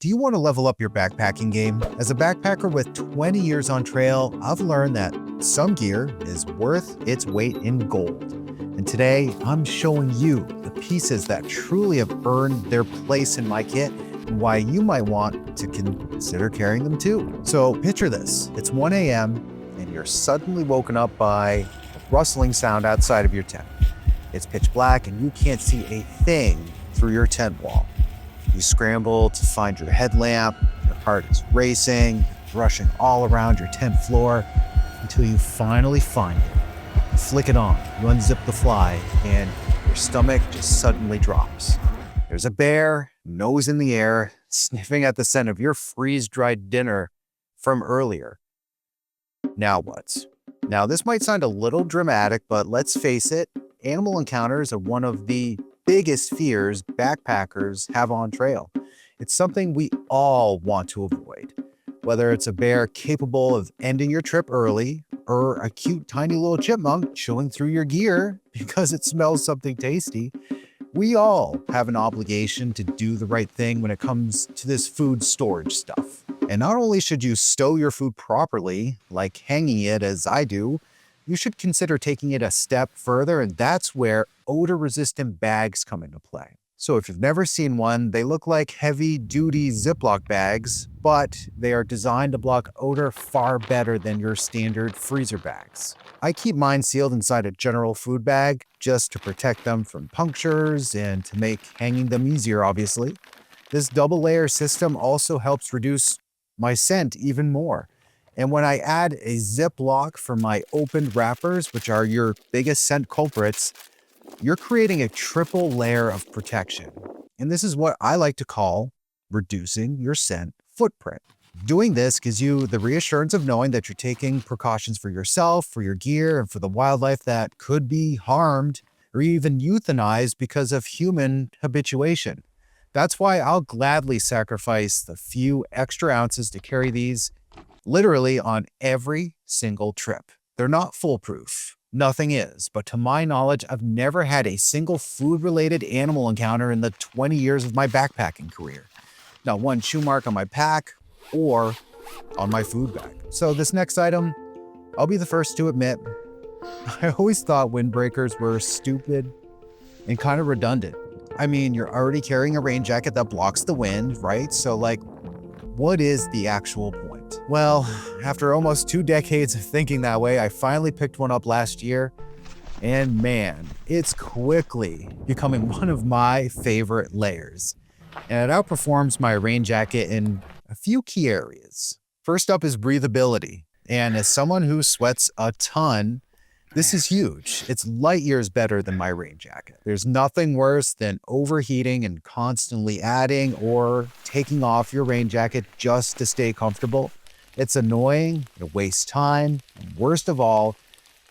Do you want to level up your backpacking game? As a backpacker with 20 years on trail, I've learned that some gear is worth its weight in gold. And today, I'm showing you the pieces that truly have earned their place in my kit and why you might want to consider carrying them too. So picture this, it's 1 a.m. and you're suddenly woken up by a rustling sound outside of your tent. It's pitch black and you can't see a thing through your tent wall. You scramble to find your headlamp, your heart is racing, rushing all around your tent floor until you finally find it. You flick it on, you unzip the fly, and your stomach just suddenly drops. There's a bear, nose in the air, sniffing at the scent of your freeze-dried dinner from earlier. Now what? Now this might sound a little dramatic, but let's face it, animal encounters are one of the biggest fears backpackers have on trail. It's something we all want to avoid. Whether it's a bear capable of ending your trip early or a cute tiny little chipmunk chewing through your gear because it smells something tasty, we all have an obligation to do the right thing when it comes to this food storage stuff. And not only should you stow your food properly, like hanging it as I do, you should consider taking it a step further, and that's where odor-resistant bags come into play. So if you've never seen one, they look like heavy-duty Ziploc bags, but they are designed to block odor far better than your standard freezer bags. I keep mine sealed inside a general food bag just to protect them from punctures and to make hanging them easier, obviously. This double-layer system also helps reduce my scent even more. And when I add a Ziploc for my opened wrappers, which are your biggest scent culprits, you're creating a triple layer of protection. And this is what I like to call reducing your scent footprint. Doing this gives you the reassurance of knowing that you're taking precautions for yourself, for your gear, and for the wildlife that could be harmed or even euthanized because of human habituation. That's why I'll gladly sacrifice the few extra ounces to carry these literally on every single trip. They're not foolproof. Nothing is, but to my knowledge, I've never had a single food-related animal encounter in the 20 years of my backpacking career. Not one chew mark on my pack or on my food bag. So this next item, I'll be the first to admit, I always thought windbreakers were stupid and kind of redundant. I mean, you're already carrying a rain jacket that blocks the wind, right? So what is the actual point? Well, after almost 2 decades of thinking that way, I finally picked one up last year, and man, it's quickly becoming one of my favorite layers. And it outperforms my rain jacket in a few key areas. First up is breathability, and as someone who sweats a ton, this is huge. It's light years better than my rain jacket. There's nothing worse than overheating and constantly adding or taking off your rain jacket just to stay comfortable. It's annoying, it wastes time, and worst of all,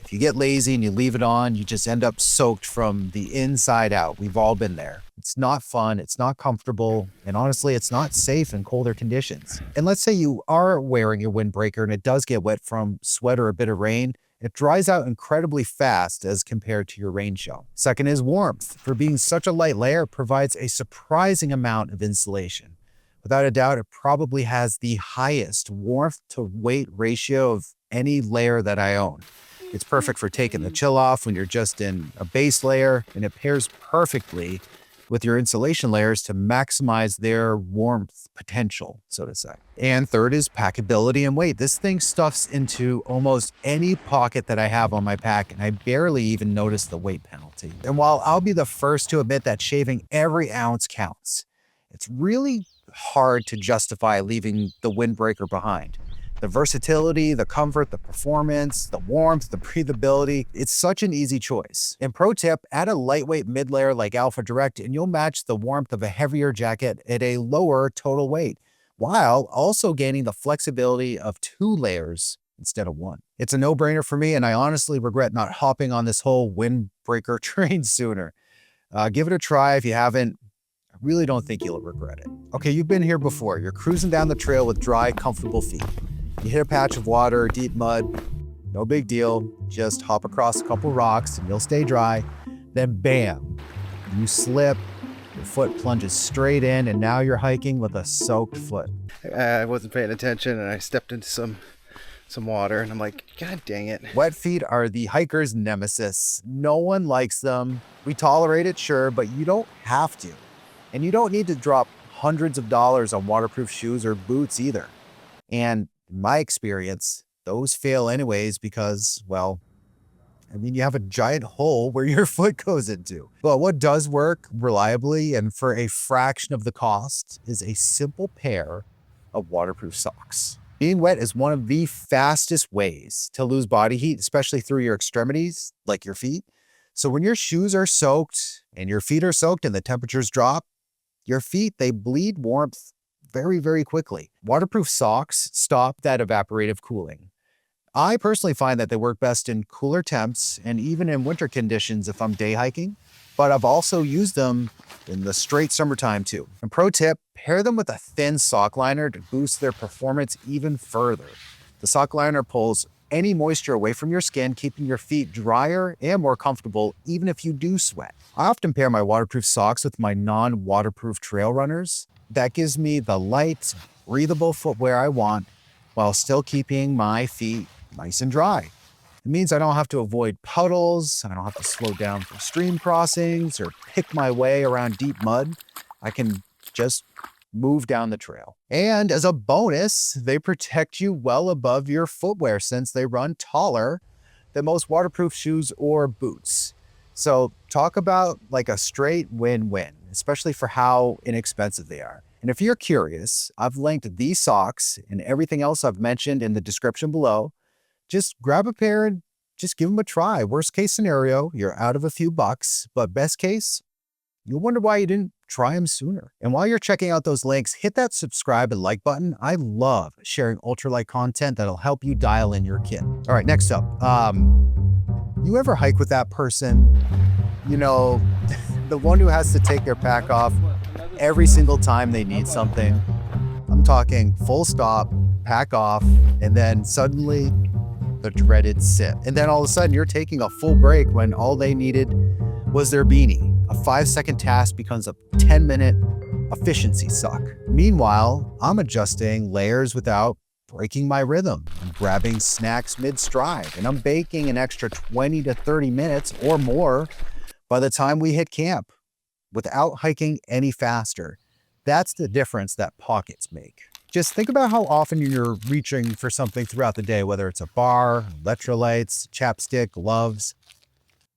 if you get lazy and you leave it on, you just end up soaked from the inside out. We've all been there. It's not fun, it's not comfortable, and honestly, it's not safe in colder conditions. And let's say you are wearing your windbreaker and it does get wet from sweat or a bit of rain, it dries out incredibly fast as compared to your rain shell. Second is warmth. For being such a light layer, it provides a surprising amount of insulation. Without a doubt, it probably has the highest warmth to weight ratio of any layer that I own. It's perfect for taking the chill off when you're just in a base layer, and it pairs perfectly with your insulation layers to maximize their warmth potential, so to say. And third is packability and weight. This thing stuffs into almost any pocket that I have on my pack, and I barely even notice the weight penalty. And while I'll be the first to admit that shaving every ounce counts, it's really hard to justify leaving the windbreaker behind. The versatility, the comfort, the performance, the warmth, the breathability, it's such an easy choice. And pro tip, add a lightweight mid-layer like Alpha Direct and you'll match the warmth of a heavier jacket at a lower total weight, while also gaining the flexibility of 2 layers instead of 1. It's a no-brainer for me, and I honestly regret not hopping on this whole windbreaker train sooner. Give it a try if you haven't. I really don't think you'll regret it. Okay, you've been here before. You're cruising down the trail with dry, comfortable feet. You hit a patch of water, deep mud, no big deal. Just hop across a couple rocks and you'll stay dry. Then bam, you slip, Your foot plunges straight in, and now you're hiking with a soaked foot. I wasn't paying attention and I stepped into some water and I'm like, God dang it. Wet feet are the hiker's nemesis. No one likes them. We tolerate it, sure, but you don't have to. And you don't need to drop hundreds of dollars on waterproof shoes or boots either. And in my experience, those fail anyways because, well, you have a giant hole where your foot goes into. But what does work reliably and for a fraction of the cost is a simple pair of waterproof socks. Being wet is one of the fastest ways to lose body heat, especially through your extremities, like your feet. So when your shoes are soaked and your feet are soaked and the temperatures drop, your feet, they bleed warmth very, very quickly. Waterproof socks stop that evaporative cooling. I personally find that they work best in cooler temps and even in winter conditions if I'm day hiking, but I've also used them in the straight summertime too. And pro tip, pair them with a thin sock liner to boost their performance even further. The sock liner pulls any moisture away from your skin, keeping your feet drier and more comfortable even if you do sweat. I often pair my waterproof socks with my non-waterproof trail runners. That gives me the light, breathable footwear I want while still keeping my feet nice and dry. It means I don't have to avoid puddles, I don't have to slow down for stream crossings or pick my way around deep mud. I can just move down the trail. And as a bonus, they protect you well above your footwear since they run taller than most waterproof shoes or boots. So talk about like a straight win-win, especially for how inexpensive they are. And if you're curious, I've linked these socks and everything else I've mentioned in the description below. Just grab a pair and just give them a try. Worst case scenario, you're out of a few bucks, but best case, you'll wonder why you didn't try them sooner. And while you're checking out those links, hit that subscribe and like button. I love sharing ultralight content that'll help you dial in your kit. All right, next up, you ever hike with that person, you know, the one who has to take their pack off every single time they need something? I'm talking full stop, pack off, and then suddenly the dreaded sit. And then all of a sudden you're taking a full break when all they needed was their beanie. A 5-second task becomes a 10-minute efficiency suck. Meanwhile, I'm adjusting layers without breaking my rhythm. I'm grabbing snacks mid-stride, and I'm baking an extra 20 to 30 minutes or more by the time we hit camp without hiking any faster. That's the difference that pockets make. Just think about how often you're reaching for something throughout the day, whether it's a bar, electrolytes, chapstick, gloves,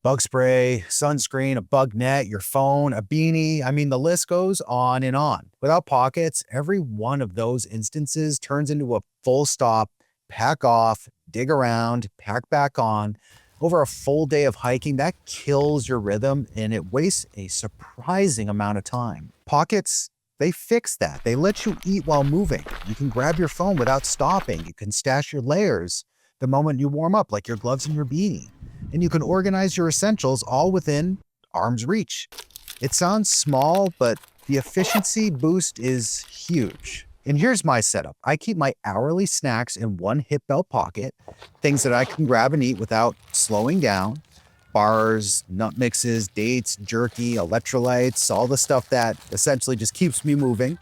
bug spray, sunscreen, a bug net, your phone, a beanie. The list goes on and on. Without pockets, every one of those instances turns into a full stop, pack off, dig around, pack back on. Over a full day of hiking, that kills your rhythm and it wastes a surprising amount of time. Pockets, they fix that. They let you eat while moving. You can grab your phone without stopping. You can stash your layers the moment you warm up, like your gloves and your beanie. And you can organize your essentials all within arm's reach. It sounds small, but the efficiency boost is huge. And here's my setup. I keep my hourly snacks in one hip belt pocket, things that I can grab and eat without slowing down. Bars, nut mixes, dates, jerky, electrolytes, all the stuff that essentially just keeps me moving.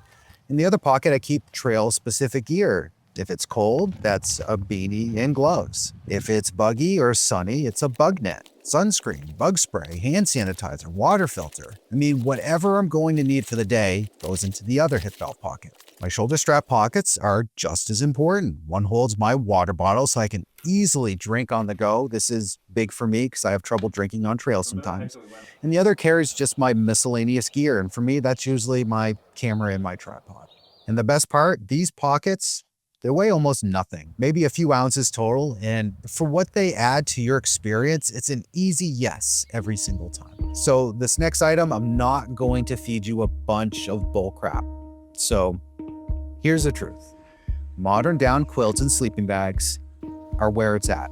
In the other pocket, I keep trail-specific gear. If it's cold, that's a beanie and gloves. If it's buggy or sunny, it's a bug net, sunscreen, bug spray, hand sanitizer, water filter. Whatever I'm going to need for the day goes into the other hip belt pocket. My shoulder strap pockets are just as important. One holds my water bottle so I can easily drink on the go. This is big for me because I have trouble drinking on trail sometimes. And the other carries just my miscellaneous gear. And for me, that's usually my camera and my tripod. And the best part, these pockets, they weigh almost nothing, maybe a few ounces total. And for what they add to your experience, it's an easy yes every single time. So this next item, I'm not going to feed you a bunch of bull crap. So here's the truth. Modern down quilts and sleeping bags are where it's at.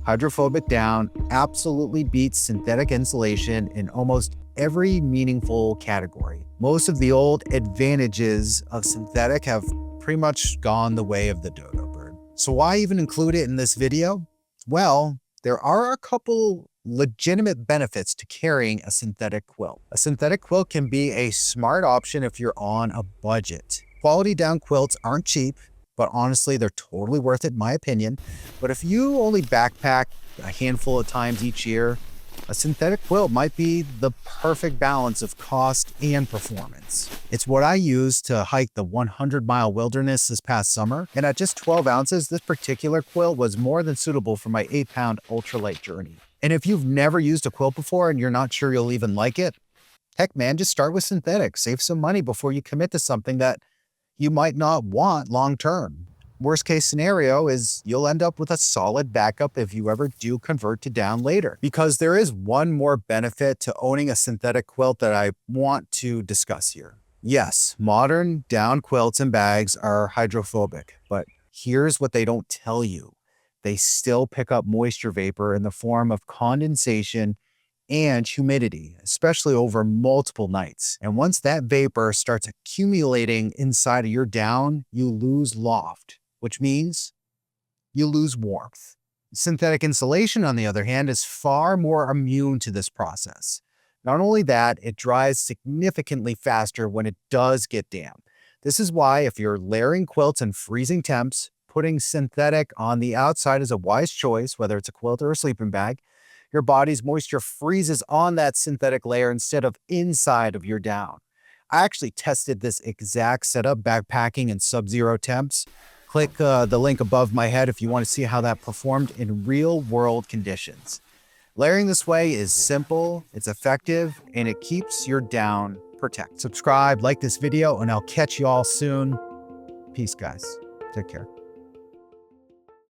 Hydrophobic down absolutely beats synthetic insulation in almost every meaningful category. Most of the old advantages of synthetic have pretty much gone the way of the dodo bird. So why even include it in this video? Well, there are a couple legitimate benefits to carrying a synthetic quilt. A synthetic quilt can be a smart option if you're on a budget. Quality down quilts aren't cheap, but honestly, they're totally worth it in my opinion. But if you only backpack a handful of times each year, a synthetic quilt might be the perfect balance of cost and performance. It's what I used to hike the 100-mile wilderness this past summer, and at just 12 ounces, this particular quilt was more than suitable for my 8-pound ultralight journey. And if you've never used a quilt before and you're not sure you'll even like it, heck man, just start with synthetic. Save some money before you commit to something that you might not want long term. Worst case scenario is you'll end up with a solid backup if you ever do convert to down later. Because there is one more benefit to owning a synthetic quilt that I want to discuss here. Yes, modern down quilts and bags are hydrophobic, but here's what they don't tell you. They still pick up moisture vapor in the form of condensation and humidity, especially over multiple nights. And once that vapor starts accumulating inside of your down, you lose loft, which means you lose warmth. Synthetic insulation, on the other hand, is far more immune to this process. Not only that, it dries significantly faster when it does get damp. This is why if you're layering quilts in freezing temps, putting synthetic on the outside is a wise choice, whether it's a quilt or a sleeping bag. Your body's moisture freezes on that synthetic layer instead of inside of your down. I actually tested this exact setup backpacking in sub-zero temps. Click the link above my head if you want to see how that performed in real-world conditions. Layering this way is simple, it's effective, and it keeps your down protected. Subscribe, like this video, and I'll catch you all soon. Peace, guys. Take care.